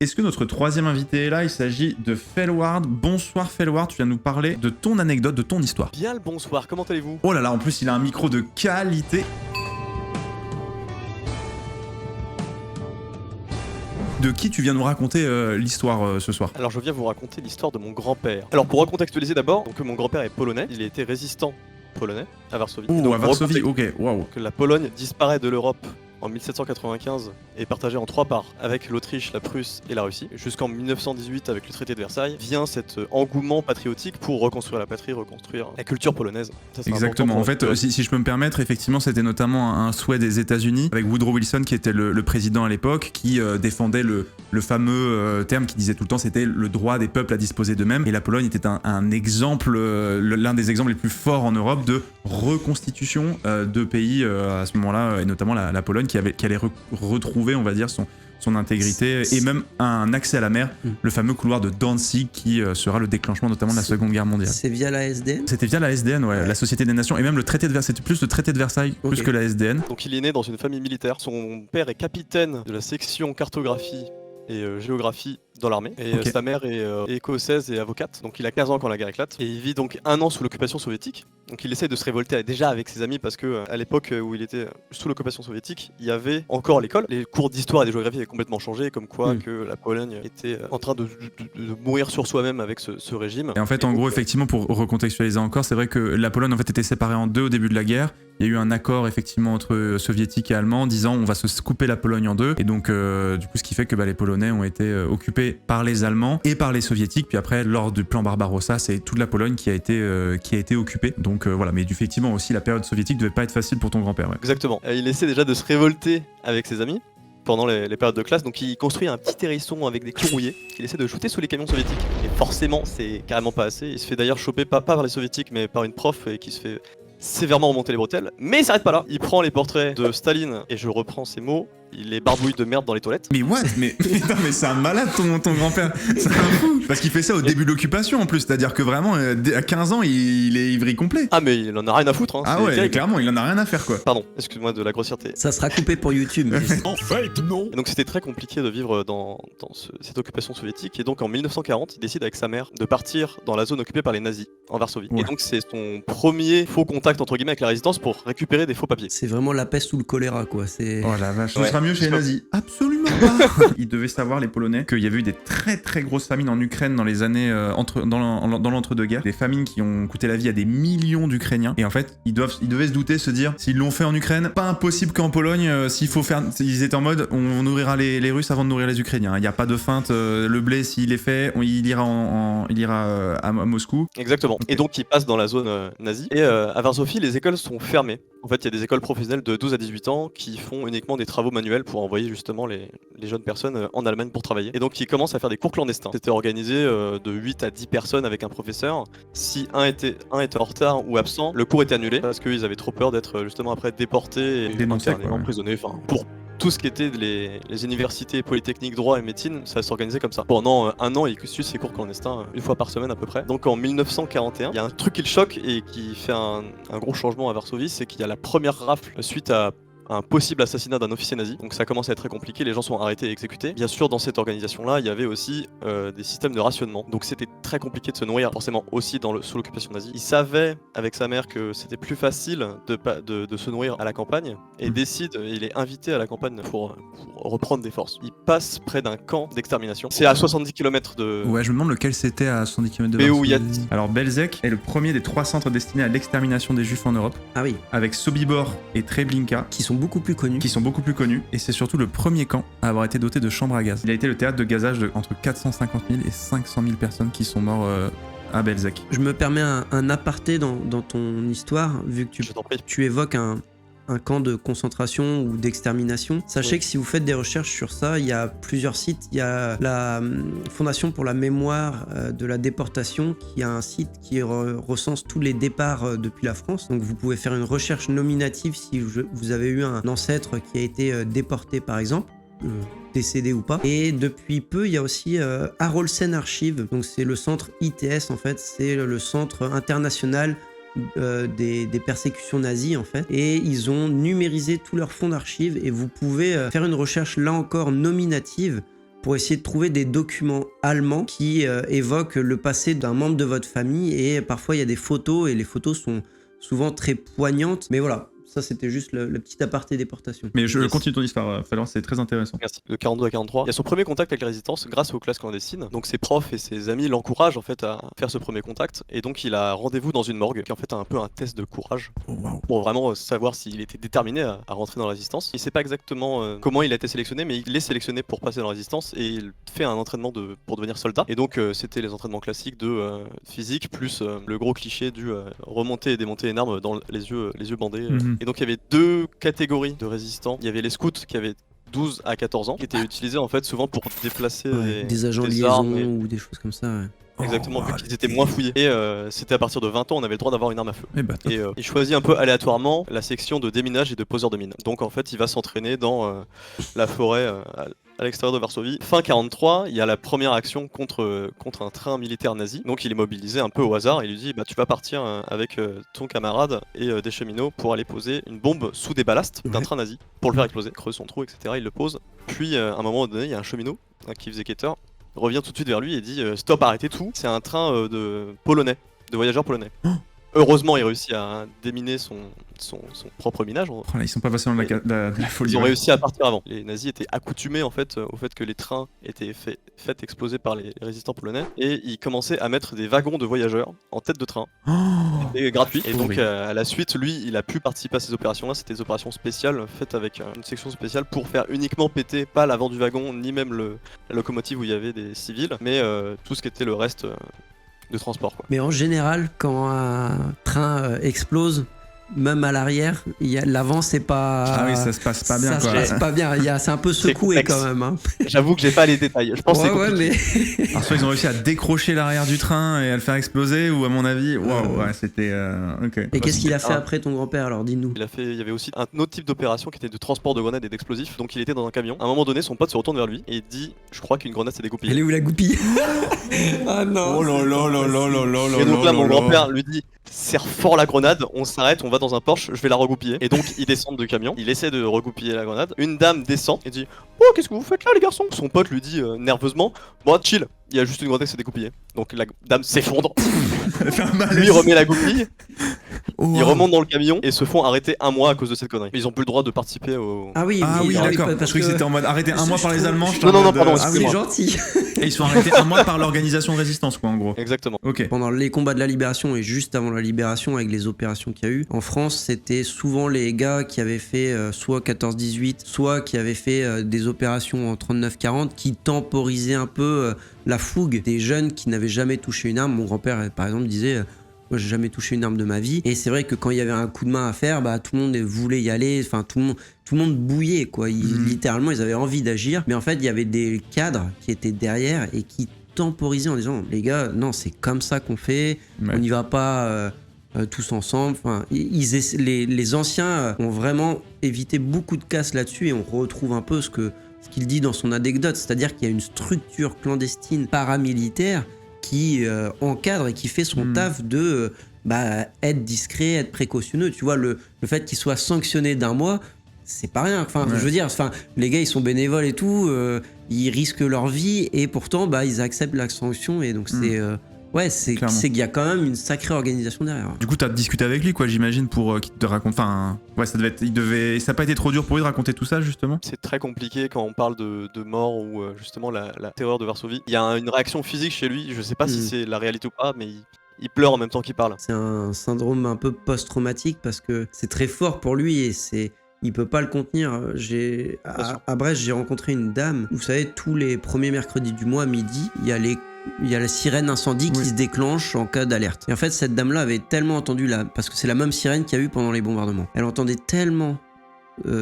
Est-ce que notre troisième invité est là? Il s'agit de Felward. Bonsoir Felward, tu viens nous parler de ton anecdote, de ton histoire. Bien le bonsoir, comment allez-vous? Oh là là, en plus il a un micro de qualité. De qui tu viens nous raconter l'histoire ce soir? Alors je viens vous raconter l'histoire de mon grand-père. Alors pour recontextualiser d'abord, donc mon grand-père est polonais, il a été résistant polonais à Varsovie. Oh, donc, à Varsovie, ok, waouh. que la Pologne disparaît de l'Europe en 1795 est partagée en trois parts avec l'Autriche, la Prusse et la Russie. Jusqu'en 1918 avec le traité de Versailles vient cet engouement patriotique pour reconstruire la patrie, reconstruire la culture polonaise. Ça, exactement, en fait si je peux me permettre, effectivement c'était notamment un souhait des États-Unis avec Woodrow Wilson qui était le président à l'époque, qui défendait le fameux terme qui disait tout le temps c'était le droit des peuples à disposer d'eux-mêmes, et la Pologne était un exemple, l'un des exemples les plus forts en Europe de reconstitution de pays à ce moment-là, et notamment la Pologne qui allait retrouver, on va dire, son intégrité et même un accès à la mer, le fameux couloir de Danzig qui sera le déclenchement notamment de la Seconde Guerre mondiale. C'est via la SDN? C'était via la SDN, ouais, la Société des Nations, et même le traité de Versailles, c'était plus le traité de Versailles plus que la SDN. Donc il est né dans une famille militaire, son père est capitaine de la section cartographie et géographie dans l'armée, et sa mère est écossaise et avocate, donc il a 15 ans quand la guerre éclate, et il vit donc un an sous l'occupation soviétique. Donc il essaie de se révolter déjà avec ses amis parce que à l'époque où il était sous l'occupation soviétique, il y avait encore l'école. Les cours d'histoire et de géographie avaient complètement changé, comme quoi que la Pologne était en train de mourir sur soi-même avec ce régime. Et en fait, en gros, effectivement, pour recontextualiser encore, c'est vrai que la Pologne en fait était séparée en deux au début de la guerre. Il y a eu un accord effectivement entre soviétiques et allemands disant on va se couper la Pologne en deux, et donc du coup ce qui fait que les Polonais ont été occupés par les Allemands et par les soviétiques, puis après lors du plan Barbarossa c'est toute la Pologne qui a été occupée, donc voilà. Mais effectivement aussi la période soviétique devait pas être facile pour ton grand-père. Ouais. Exactement, il essaie déjà de se révolter avec ses amis pendant les périodes de classe, donc il construit un petit hérisson avec des clous rouillés qu'il essaie de shooter sous les camions soviétiques, et forcément c'est carrément pas assez. Il se fait d'ailleurs choper pas par les soviétiques mais par une prof, et qui se fait sévèrement remonter les bretelles, mais il s'arrête pas là. Il prend les portraits de Staline, et je reprends ses mots, il les barbouille de merde dans les toilettes. Mais what? Mais c'est un malade ton grand-père. C'est un fou. Parce qu'il fait ça au début de l'occupation en plus, c'est-à-dire que vraiment à 15 ans il est ivri complet. Ah mais il en a rien à foutre, hein. Ah ouais, terrible. Clairement il en a rien à faire quoi. Pardon, excuse-moi de la grossièreté. Ça sera coupé pour YouTube. En fait non. Et donc c'était très compliqué de vivre dans cette occupation soviétique, et donc en 1940 il décide avec sa mère de partir dans la zone occupée par les nazis en Varsovie. Ouais. Et donc c'est son premier faux contact entre guillemets avec la résistance pour récupérer des faux papiers. C'est vraiment la peste ou le choléra quoi. Oh la vache, ce sera mieux chez les nazis. Absolument pas. Ils devaient savoir, les Polonais, qu'il y avait eu des très très grosses famines en Ukraine dans les années dans l'entre-deux-guerres. Des famines qui ont coûté la vie à des millions d'Ukrainiens. Et en fait, ils devaient se douter, se dire, s'ils l'ont fait en Ukraine, pas impossible qu'en Pologne, ils étaient en mode, on nourrira les Russes avant de nourrir les Ukrainiens. Il n'y a pas de feinte. Le blé, s'il est fait, il ira à Moscou. Exactement. Okay. Et donc, ils passent dans la zone nazie. Et à Varsovie, les écoles sont fermées. En fait, il y a des écoles professionnelles de 12 à 18 ans qui font uniquement des travaux manuels pour envoyer justement les jeunes personnes en Allemagne pour travailler. Et donc ils commencent à faire des cours clandestins. C'était organisé de 8 à 10 personnes avec un professeur. Si un était en retard ou absent, le cours était annulé parce qu'ils avaient trop peur d'être justement après déportés et emprisonnés. Enfin, pour tout ce qui était les universités, polytechniques, droit et médecine, ça s'organisait comme ça. Pendant un an, il suit ses cours clandestins une fois par semaine à peu près. Donc en 1941, il y a un truc qui le choque et qui fait un gros changement à Varsovie, c'est qu'il y a la première rafle suite à un possible assassinat d'un officier nazi. Donc ça commence à être très compliqué, les gens sont arrêtés et exécutés. Bien sûr, dans cette organisation-là, il y avait aussi des systèmes de rationnement. Donc c'était très compliqué de se nourrir, forcément aussi sous l'occupation nazie. Il savait avec sa mère que c'était plus facile de se nourrir à la campagne, et il est invité à la campagne pour reprendre des forces. Il passe près d'un camp d'extermination. C'est à 70 km de... Ouais, je me demande lequel c'était à 70 km de Varsovie. Alors Belzec est le premier des 3 centres destinés à l'extermination des juifs en Europe. Ah oui. Avec Sobibor et Treblinka. Qui sont beaucoup plus connus. Et c'est surtout le premier camp à avoir été doté de chambres à gaz. Il a été le théâtre de gazage entre 450 000 et 500 000 personnes qui sont morts à Belzec. Je me permets un aparté dans ton histoire, vu que tu évoques un camp de concentration ou d'extermination. Sachez que si vous faites des recherches sur ça, il y a plusieurs sites. Il y a la Fondation pour la mémoire de la déportation, qui a un site qui recense tous les départs depuis la France. Donc vous pouvez faire une recherche nominative si vous avez eu un ancêtre qui a été déporté par exemple. Décédé ou pas. Et depuis peu, il y a aussi Haraldsen Archive. Donc c'est le centre ITS en fait. C'est le centre international des persécutions nazies en fait, et ils ont numérisé tous leurs fonds d'archives, et vous pouvez faire une recherche là encore nominative pour essayer de trouver des documents allemands qui évoquent le passé d'un membre de votre famille, et parfois il y a des photos, et les photos sont souvent très poignantes, mais voilà. Ça, c'était juste le petit aparté déportation. Mais je continue ton histoire, Fallon, c'est très intéressant. Merci. De 42 à 43, il y a son premier contact avec la résistance grâce aux classes clandestines. Donc ses profs et ses amis l'encouragent en fait à faire ce premier contact. Et donc il a rendez-vous dans une morgue qui est en fait un peu un test de courage pour vraiment savoir s'il était déterminé à rentrer dans la résistance. Il sait pas exactement comment il a été sélectionné, mais il est sélectionné pour passer dans la résistance et il fait un entraînement pour devenir soldat. Et donc c'était les entraînements classiques de physique plus le gros cliché du remonter et démonter une arme dans les yeux bandés. Et donc il y avait 2 catégories de résistants. Il y avait les scouts qui avaient 12 à 14 ans, qui étaient utilisés en fait souvent pour déplacer des agents de liaison ou des choses comme ça. Ouais. Exactement, vu qu'ils étaient moins fouillés. Et c'était à partir de 20 ans, on avait le droit d'avoir une arme à feu. Et il choisit un peu aléatoirement la section de déminage et de poseur de mines. Donc en fait, il va s'entraîner dans la forêt à l'extérieur de Varsovie. Fin 43, il y a la première action contre un train militaire nazi. Donc il est mobilisé un peu au hasard. Il lui dit tu vas partir avec ton camarade et des cheminots pour aller poser une bombe sous des ballasts d'un train nazi pour le faire exploser. Creuse son trou, etc. Il le pose. Puis à un moment donné, il y a un cheminot qui faisait quêteur, revient tout de suite vers lui et dit stop, arrêtez tout. C'est un train de voyageurs polonais. Heureusement, il réussit à déminer son propre minage. Là, ils sont pas passés dans la folie. Ils ont réussi à partir avant. Les nazis étaient accoutumés en fait au fait que les trains étaient faits exploser par les résistants polonais, et ils commençaient à mettre des wagons de voyageurs en tête de train. C'était gratuit. Et donc à la suite, lui, il a pu participer à ces opérations-là. C'était des opérations spéciales faites avec une section spéciale pour faire uniquement péter pas l'avant du wagon, ni même la locomotive où il y avait des civils, mais tout ce qui était le reste de transport, quoi. Mais en général, quand un train explose, même à l'arrière, l'avant c'est pas. Ah oui, ça se passe pas bien. Ça se passe pas bien. C'est un peu secoué quand même. Hein. J'avoue que j'ai pas les détails. Je pense que c'est compliqué. Mais... Alors soit ils ont réussi à décrocher l'arrière du train et à le faire exploser, ou à mon avis, c'était. Ok. Et qu'est-ce qu'il a fait après ton grand-père, alors dis-nous? Il y avait aussi un autre type d'opération qui était de transport de grenades et d'explosifs. Donc il était dans un camion. À un moment donné, son pote se retourne vers lui et dit je crois qu'une grenade s'est dégoupillée. Elle est où la goupille? Ah non. Oh là là là là là là là. Et donc là, mon grand-père lui dit serre fort la grenade, on s'arrête, on va dans un Porsche, je vais la regoupiller. Et donc ils descendent du camion, il essaie de regoupiller la grenade. Une dame descend et dit oh, qu'est-ce que vous faites là les garçons? Son pote lui dit nerveusement bon, chill, il y a juste une grenade qui s'est dégoupillée. Donc la dame s'effondre. Lui remet la goupille. Ils remontent dans le camion et se font arrêter 1 mois à cause de cette connerie. Ils ont plus le droit de participer au. Ah oui, d'accord. Parce que c'était en mode arrêté 1 mois par les Allemands. Non, pardon, c'est gentil. Et ils sont arrêtés 1 mois par l'organisation de résistance, quoi, en gros. Exactement. Ok. Pendant les combats de la libération et juste avant la libération, avec les opérations qu'il y a eu, en France, c'était souvent les gars qui avaient fait soit 14-18, soit qui avaient fait des opérations en 39-40, qui temporisaient un peu la fougue des jeunes qui n'avaient jamais touché une arme. Mon grand-père, par exemple, disait moi j'ai jamais touché une arme de ma vie, et c'est vrai que quand il y avait un coup de main à faire, tout le monde voulait y aller, enfin tout le monde bouillait quoi, littéralement ils avaient envie d'agir, mais en fait il y avait des cadres qui étaient derrière et qui temporisaient en disant les gars non c'est comme ça qu'on fait, on n'y va pas tous ensemble. Enfin, les anciens ont vraiment évité beaucoup de casse là-dessus, et on retrouve un peu ce qu'il dit dans son anecdote, c'est-à-dire qu'il y a une structure clandestine paramilitaire qui encadre et qui fait son taf de être discret, être précautionneux. Tu vois, le fait qu'il soit sanctionné d'1 mois, c'est pas rien. Enfin, je veux dire, les gars, ils sont bénévoles et tout, ils risquent leur vie, et pourtant, ils acceptent la sanction, et donc c'est qu'il y a quand même une sacrée organisation derrière. Du coup, t'as discuté avec lui, quoi, j'imagine, pour qu'il te raconte. Enfin, ça n'a pas été trop dur pour lui de raconter tout ça, justement. C'est très compliqué quand on parle de mort ou justement la terreur de Varsovie. Il y a une réaction physique chez lui. Je sais pas si c'est la réalité ou pas, mais il pleure en même temps qu'il parle. C'est un syndrome un peu post-traumatique parce que c'est très fort pour lui et il peut pas le contenir. À Brest, j'ai rencontré une dame. Vous savez, tous les premiers mercredis du mois à midi, il y a la sirène incendie qui se déclenche en cas d'alerte. Et en fait, cette dame-là avait tellement entendu parce que c'est la même sirène qu'il y a eu pendant les bombardements. Elle entendait tellement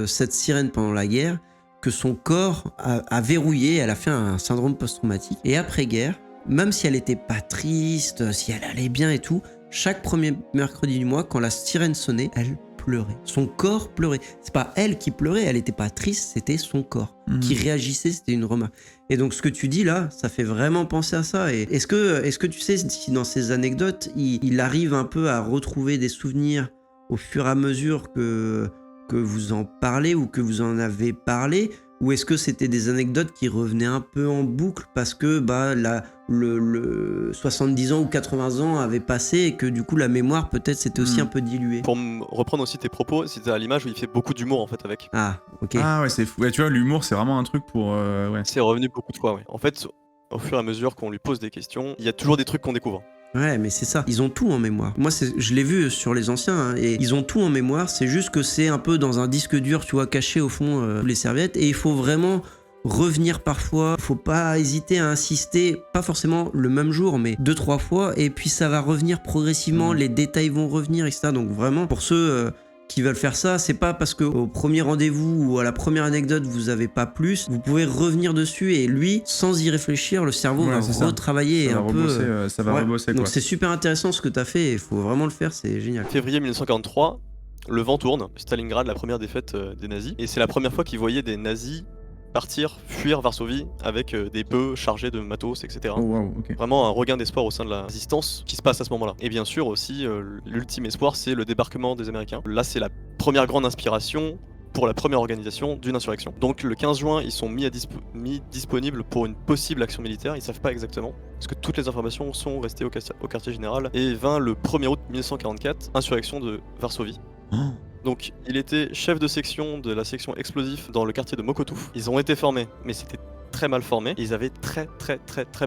cette sirène pendant la guerre que son corps a verrouillé, elle a fait un syndrome post-traumatique. Et après-guerre, même si elle était pas triste, si elle allait bien et tout, chaque premier mercredi du mois, quand la sirène sonnait, elle pleurait. Son corps pleurait. C'est pas elle qui pleurait, elle était pas triste, c'était son corps qui réagissait, c'était une remarque. Et donc ce que tu dis là, ça fait vraiment penser à ça. Et est-ce que tu sais si dans ces anecdotes, il arrive un peu à retrouver des souvenirs au fur et à mesure que vous en parlez ou que vous en avez parlé, ou est-ce que c'était des anecdotes qui revenaient un peu en boucle parce que le 70 ans ou 80 ans avait passé et que du coup la mémoire peut-être s'était aussi un peu diluée. Pour reprendre aussi tes propos, c'était à l'image où il fait beaucoup d'humour en fait avec. Ah, ok. Ah ouais, c'est fou. Ouais, tu vois, l'humour, c'est vraiment un truc pour... ouais. C'est revenu beaucoup de fois, ouais. En fait, au fur et à mesure qu'on lui pose des questions, il y a toujours des trucs qu'on découvre. Ouais, mais c'est ça. Ils ont tout en mémoire. Moi, je l'ai vu sur les anciens, hein, et ils ont tout en mémoire. C'est juste que c'est un peu dans un disque dur, tu vois, caché au fond les serviettes. Et il faut vraiment revenir parfois. Faut pas hésiter à insister, pas forcément le même jour, mais 2-3 fois. Et puis ça va revenir progressivement. Les détails vont revenir, etc. Donc vraiment, pour ceux qui veulent faire ça, c'est pas parce qu'au premier rendez-vous ou à la première anecdote vous avez pas plus, vous pouvez revenir dessus et lui, sans y réfléchir, le cerveau va retravailler ça un va peu. Rebosser, ça va rebosser, donc quoi. c'est super intéressant ce que t'as fait et il faut vraiment le faire, c'est génial. Février 1943, le vent tourne, Stalingrad, la première défaite des nazis, et c'est la première fois qu'ils voyaient des nazis partir, fuir Varsovie avec des bœufs chargés de matos, etc. Oh, wow, okay. Vraiment un regain d'espoir au sein de la résistance qui se passe à ce moment-là. Et bien sûr aussi, l'ultime espoir, c'est le débarquement des Américains. Là, c'est la première grande inspiration pour la première organisation d'une insurrection. Donc le 15 juin, ils sont mis disponibles pour une possible action militaire, ils savent pas exactement, parce que toutes les informations sont restées au quartier général, et vint le 1er août 1944, insurrection de Varsovie. Oh. Donc il était chef de section de la section explosif dans le quartier de Mokotów. Ils ont été formés, mais c'était très mal formés. Ils avaient très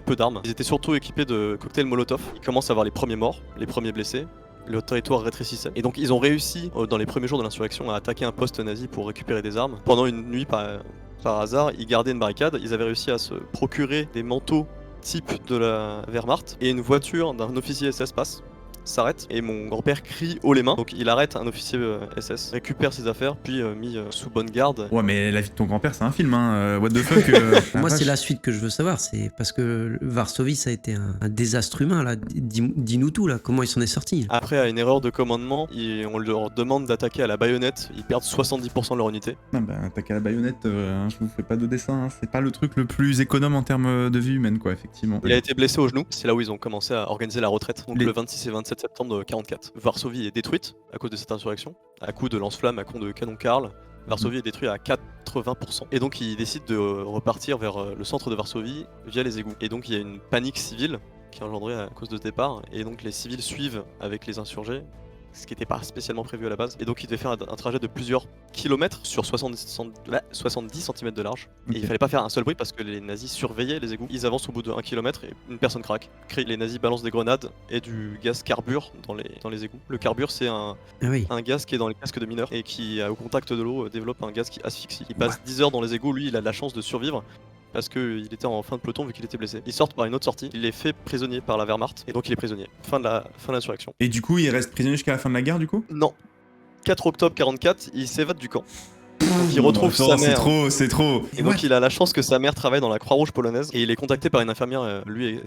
peu d'armes. Ils étaient surtout équipés de cocktails Molotov. Ils commencent à avoir les premiers morts, les premiers blessés. Le territoire rétrécissait. Et donc ils ont réussi, dans les premiers jours de l'insurrection, à attaquer un poste nazi pour récupérer des armes. Pendant une nuit, par hasard, ils gardaient une barricade. Ils avaient réussi à se procurer des manteaux type de la Wehrmacht. Et une voiture d'un officier SS passe, s'arrête, et mon grand-père crie haut les mains. Donc il arrête un officier SS, récupère ses affaires, puis mis sous bonne garde. Ouais, mais la vie de ton grand-père, c'est un film, hein. What the fuck. Moi, c'est la suite que je veux savoir. C'est parce que Varsovie, ça a été un désastre humain, là. Dis-nous tout, là. Comment il s'en est sorti? Après, à une erreur de commandement, on leur demande d'attaquer à la baïonnette. Ils perdent 70% de leur unité. Non, bah, attaquer à la baïonnette, je vous fais pas de dessin. Hein. C'est pas le truc le plus économe en termes de vie humaine, quoi, effectivement. Il a été blessé au genou. C'est là où ils ont commencé à organiser la retraite. Donc le 26 et 27 septembre 1944. Varsovie est détruite à cause de cette insurrection, à coups de lance-flammes, à coups de canon Karl. Varsovie est détruite à 80%. Et donc ils décident de repartir vers le centre de Varsovie via les égouts. Et donc il y a une panique civile qui est engendrée à cause de ce départ. Et donc les civils suivent avec les insurgés, ce qui n'était pas spécialement prévu à la base. Et donc il devait faire un trajet de plusieurs kilomètres sur 70 cm de large. Okay. Et il fallait pas faire un seul bruit parce que les nazis surveillaient les égouts. Ils avancent au bout de 1 km et une personne craque. Les nazis balancent des grenades et du gaz carbure dans les égouts. Le carbure, c'est un gaz qui est dans les casques de mineurs et qui, au contact de l'eau, développe un gaz qui asphyxie. Il passe 10 heures dans les égouts, lui il a de la chance de survivre. Parce qu'il était en fin de peloton vu qu'il était blessé. Ils sortent par une autre sortie, il est fait prisonnier par la Wehrmacht, et donc il est prisonnier. Fin de l'insurrection. Et du coup, il reste prisonnier jusqu'à la fin de la guerre, du coup? Non. 4 octobre 44, il s'évade du camp. Donc il retrouve sa mère. C'est trop. Et donc il a la chance que sa mère travaille dans la Croix-Rouge polonaise et il est contacté par une infirmière, lui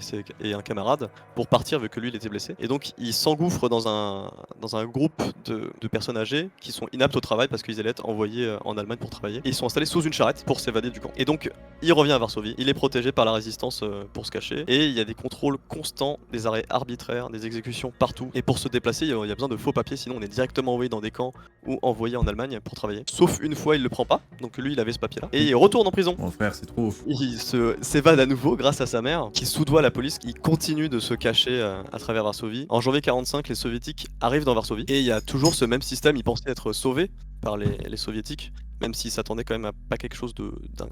et un camarade, pour partir vu que lui il était blessé. Et donc il s'engouffre dans un groupe de personnes âgées qui sont inaptes au travail parce qu'ils allaient être envoyés en Allemagne pour travailler. Et ils sont installés sous une charrette pour s'évader du camp. Et donc il revient à Varsovie, il est protégé par la résistance pour se cacher. Et il y a des contrôles constants, des arrêts arbitraires, des exécutions partout. Et pour se déplacer, il y a besoin de faux papiers, sinon on est directement envoyé dans des camps ou envoyé en Allemagne pour travailler. Sauf une fois il le prend pas, donc lui il avait ce papier là, et il retourne en prison. Mon frère, c'est trop. Il s'évade à nouveau grâce à sa mère, qui soudoie la police, il continue de se cacher à travers Varsovie. En janvier 45, les soviétiques arrivent dans Varsovie, et il y a toujours ce même système, ils pensaient être sauvés par les soviétiques, même s'ils s'attendaient quand même à pas quelque chose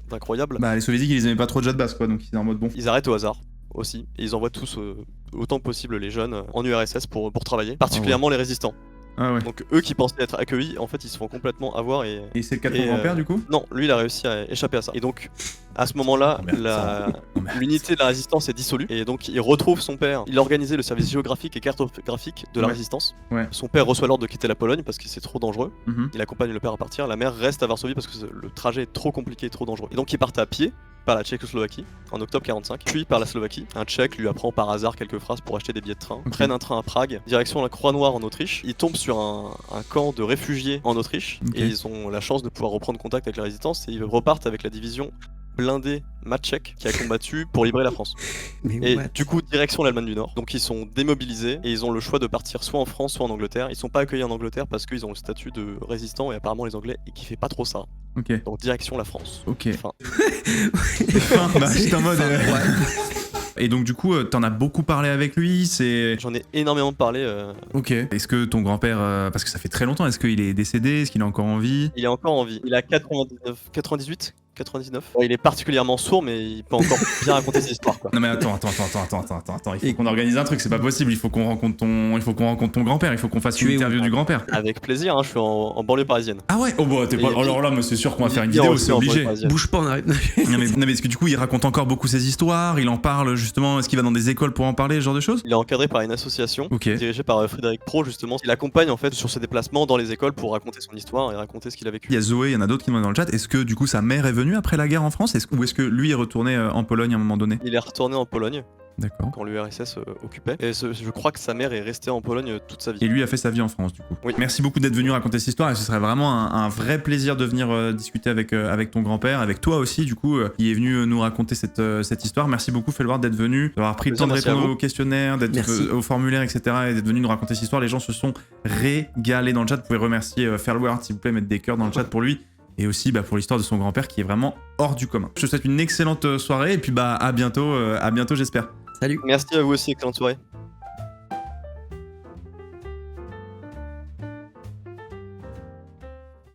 d'incroyable. Bah les soviétiques ils aimaient pas trop déjà de base quoi, donc ils étaient en mode bon. Ils arrêtent au hasard aussi, et ils envoient tous autant que possible les jeunes en URSS pour travailler, particulièrement les résistants. Ah ouais. Donc eux qui pensaient être accueillis, en fait ils se font complètement avoir et c'est le cas de ton grand-père du coup? Non, lui il a réussi à échapper à ça. Et donc à ce moment-là, l'unité de la résistance est dissolue et donc il retrouve son père. Il a organisé le service géographique et cartographique de la résistance. Ouais. Son père reçoit l'ordre de quitter la Pologne parce que c'est trop dangereux. Il accompagne le père à partir. La mère reste à Varsovie parce que le trajet est trop compliqué et trop dangereux. Et donc ils partent à pied par la Tchécoslovaquie en octobre 45, puis par la Slovaquie. Un Tchèque lui apprend par hasard quelques phrases pour acheter des billets de train. Prennent un train à Prague, direction la Croix-Noire en Autriche. Ils tombent sur un camp de réfugiés en Autriche et ils ont la chance de pouvoir reprendre contact avec la résistance et ils repartent avec la division blindé Maček qui a combattu pour libérer la France. Et du coup, direction l'Allemagne du Nord. Donc ils sont démobilisés et ils ont le choix de partir soit en France, soit en Angleterre. Ils sont pas accueillis en Angleterre parce qu'ils ont le statut de résistant et apparemment les Anglais ils kiffaient pas trop ça. Ok. Donc direction la France. Ok. Fin. Bah, j'étais en mode. Et donc du coup, t'en as beaucoup parlé avec lui, J'en ai énormément parlé. Ok. Est-ce que ton grand-père, parce que ça fait très longtemps, est-ce qu'il est décédé? Est-ce qu'il est encore en vie? Il est encore en vie. Il a 98 99. Bon, il est particulièrement sourd, mais il peut encore bien raconter ses histoires, quoi. Non mais attends. Il faut qu'on organise un truc, c'est pas possible. Il faut qu'on rencontre ton grand-père. Il faut qu'on fasse une interview du grand-père. Avec plaisir, hein, je suis en banlieue parisienne. Ah ouais. Oh bah t'es pas. Alors là, mais c'est sûr qu'on va faire une vidéo, c'est obligé. Bouge pas, on arrive. non mais parce que du coup, il raconte encore beaucoup ses histoires. Il en parle justement. Est-ce qu'il va dans des écoles pour en parler, ce genre de choses? Il est encadré par une association dirigée par Frédéric Pro, justement. Il accompagne en fait sur ses déplacements dans les écoles pour raconter son histoire et raconter ce qu'il a vécu. Il y a Zoé, il y en a d'autres qui sont dans le chat. Est-ce que du coup sa mère est venue après la guerre en France? Ou est-ce que lui est retourné en Pologne à un moment donné? Il est retourné en Pologne. D'accord. Quand l'URSS occupait. Et je crois que sa mère est restée en Pologne toute sa vie. Et lui a fait sa vie en France, du coup. Oui. Merci beaucoup d'être venu raconter cette histoire. Et ce serait vraiment un vrai plaisir de venir discuter avec ton grand-père, avec toi aussi, du coup, qui est venu nous raconter cette histoire. Merci beaucoup, Felwar, d'être venu, d'avoir pris le temps de répondre aux questionnaires, d'être au formulaire, etc. et d'être venu nous raconter cette histoire. Les gens se sont régalés dans le chat. Vous pouvez remercier Felwar, s'il vous plaît, mettre des cœurs dans le chat pour lui. Et aussi pour l'histoire de son grand-père qui est vraiment hors du commun. Je te souhaite une excellente soirée et puis à bientôt j'espère. Salut. Merci à vous aussi, excellente soirée.